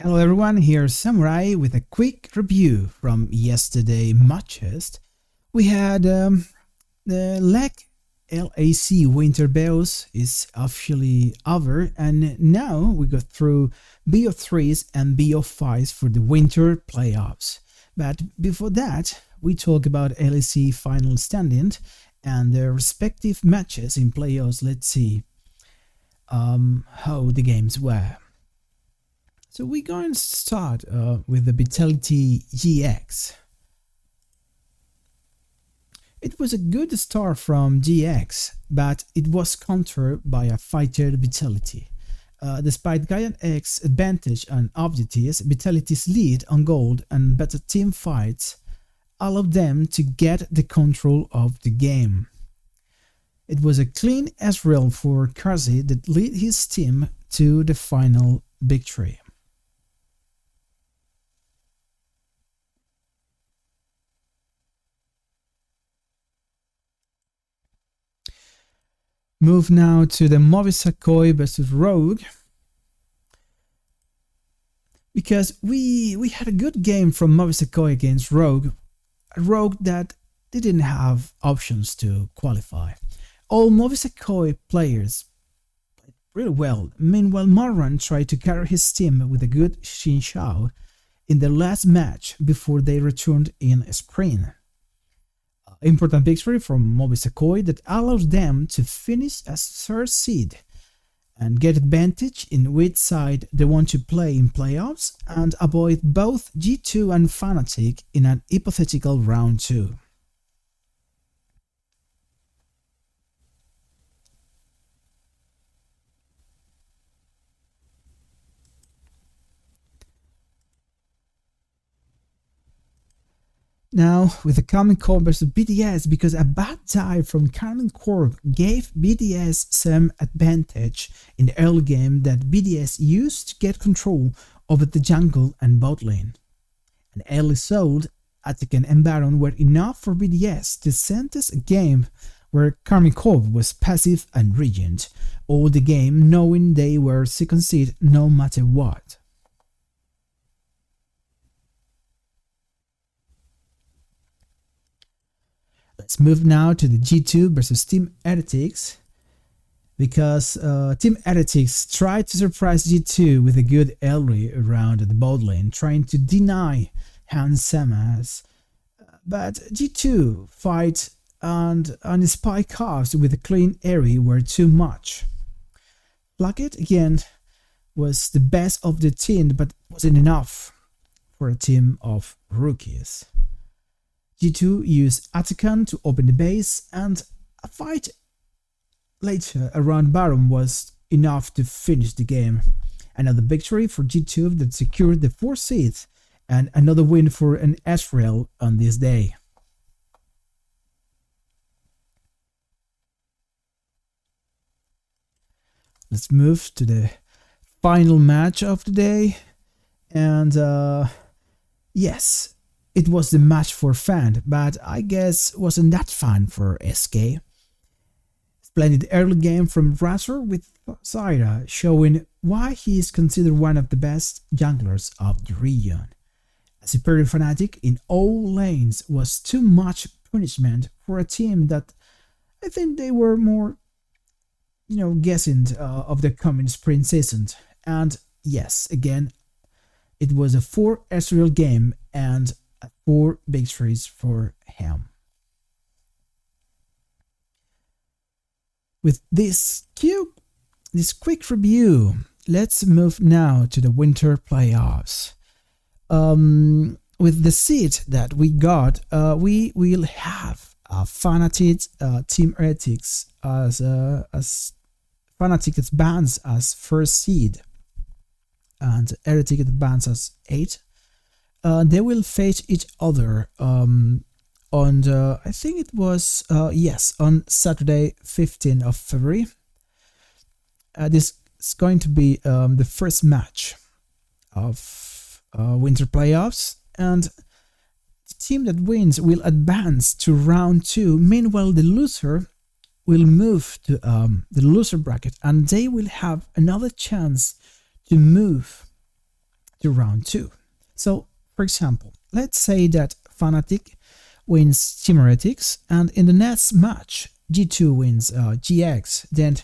Hello everyone, here's Samurai with a quick review from yesterday matches. We had the LEC Winter B01 is officially over, and now we go through B03s and B05s for the winter playoffs. But before that, we talk about LEC final standing and their respective matches in playoffs. Let's see how the games were. So we're going to start with the Vitality GX. It was a good start from GX, but it was countered by a fighter Vitality. Despite Giant X's advantage on objectives, Vitality's lead on gold and better team fights allowed them to get the control of the game. It was a clean Ezreal for Kazi that led his team to the final victory. Move now to the Movisakoi versus Rogue. Because we had a good game from Movisakoi against Rogue. A Rogue that didn't have options to qualify. All Movisakoi players played really well. Meanwhile, Marwan tried to carry his team with a good Xin Shao in the last match before they returned in sprint. Important victory from Movisakoi that allows them to finish as third seed and get advantage in which side they want to play in playoffs and avoid both G2 and Fnatic in an hypothetical round 2. Now, with the Carmine Corp versus BDS, because a bad dive from Carmine Corp gave BDS some advantage in the early game that BDS used to get control over the jungle and bot lane. And early sold, Atakan and Baron were enough for BDS to sentence a game where Carmine Corp was passive and regent all the game, knowing they were second seed no matter what. Let's move now to the G2 versus Team Heretics, because Team Heretics tried to surprise G2 with a good early around the bot lane, trying to deny Hans Samas. But G2 fight and spike halves with a clean area were too much. Blackett again was the best of the team, but wasn't enough for a team of rookies. G2 used Atakan to open the base, and a fight later around Baron was enough to finish the game. Another victory for G2 that secured the 4th seed, and another win for an Ezreal on this day. Let's move to the final match of the day, and yes, it was the match for Fan, but I guess wasn't that fun for SK. Splendid early game from Razor with Zyra, showing why he is considered one of the best junglers of the region. A superior Fnatic in all lanes was too much punishment for a team that I think they were more, guessing of the coming spring season. And yes, again, it was a 4 Ezreal game and 4 victories for him. With this quick review, let's move now to the winter playoffs. With the seed that we got, we will have Fnatic, Team Heretics as Fnatic advance as 1st seed, and Heretic advance as 8. They will face each other on I think it was on Saturday 15th of February. This is going to be the first match of winter playoffs, and the team that wins will advance to round 2. Meanwhile, the loser will move to the loser bracket, and they will have another chance to move to round 2. So, for example, let's say that Fnatic wins Team Heretics, and in the next match, G2 wins GX, then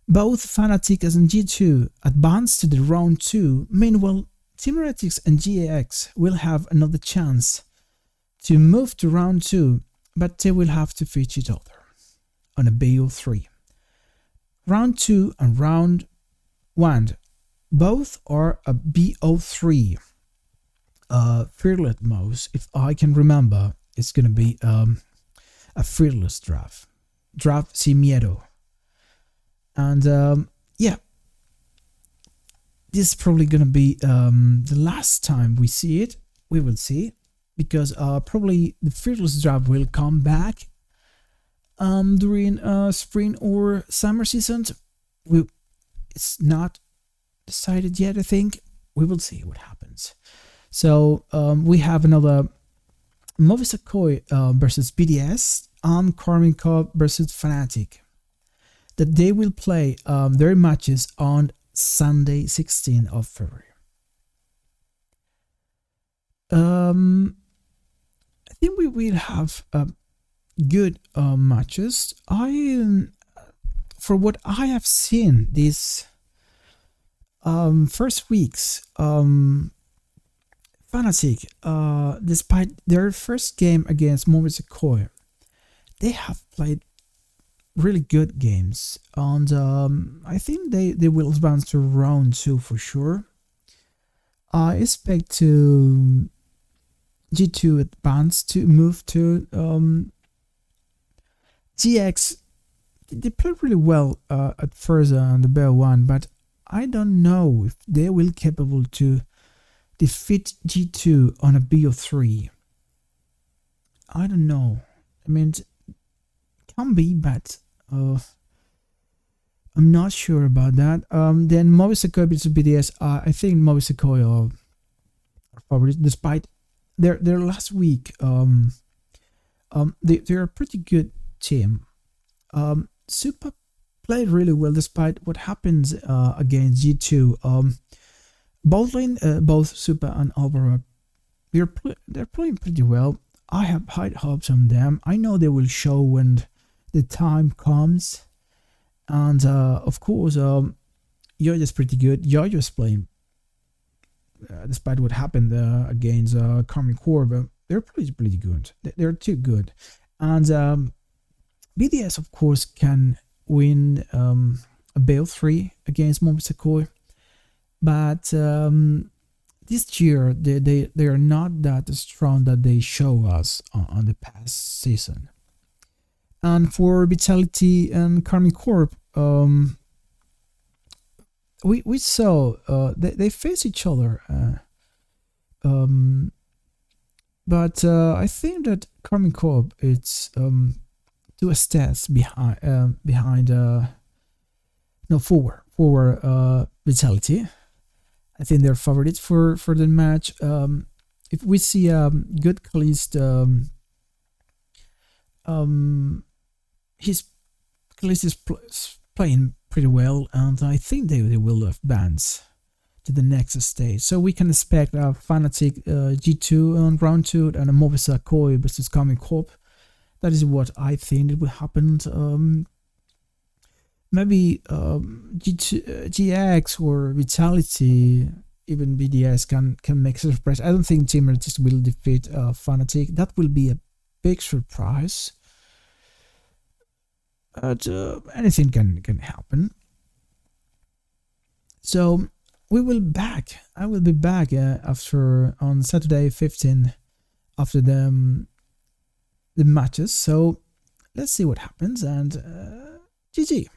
both Fnatic and G2 advance to the round 2. Meanwhile, Team Heretics and GX will have another chance to move to round 2, but they will have to face each other on a BO3. Round 2 and round 1, both are a BO3. Fearless most, if I can remember, it's gonna be a fearless draft. Draft sin miedo. And yeah, this is probably gonna be the last time we see it. We will see, because probably the fearless draft will come back during spring or summer seasons. It's not decided yet, I think. We will see what happens. So we have another Movistar Koi versus BDS and Karmine Corp versus Fnatic, that they will play their matches on Sunday, 16th of February. I think we will have good matches. For what I have seen these first weeks, Fnatic, despite their first game against Movistar Koi, they have played really good games, and I think they will advance to round 2 for sure. I expect to G2 advance to move to GX. They played really well at first on the BO1, but I don't know if they will be capable to defeat G2 on a BO3. I don't know. I mean, it can be, but I'm not sure about that. Then Movistar Koi versus BDS. I think Movistar Koi are favorites, despite their last week. They're a pretty good team. Super played really well despite what happens against G2. Both lane, both Super and Alvaro, they're playing pretty well. I have high hopes on them. I know they will show when the time comes. And of course, Yoyo's pretty good. Yoyo's playing, despite what happened against Karmine Corp, they're pretty good. They're too good. And BDS, of course, can win a BO3 against Movistar Koi. But this year, they are not that strong that they show us on the past season. And for Vitality and Karmine Corp, we saw they face each other. But I think that Karmine Corp it's 2 stats behind for Vitality. I think they're favorites for the match. If we see good Kalist, Kalist is playing pretty well, and I think they will advance to the next stage. So we can expect a Fnatic G2 on round 2 and a Movistar Koi versus Karmine Corp. That is what I think it will happen. Maybe GX or Vitality, even BDS can make a surprise. I don't think Team Heretics will defeat Fnatic. That will be a big surprise. But anything can happen. So I will be back after on Saturday 15 after the matches. So let's see what happens, and GG.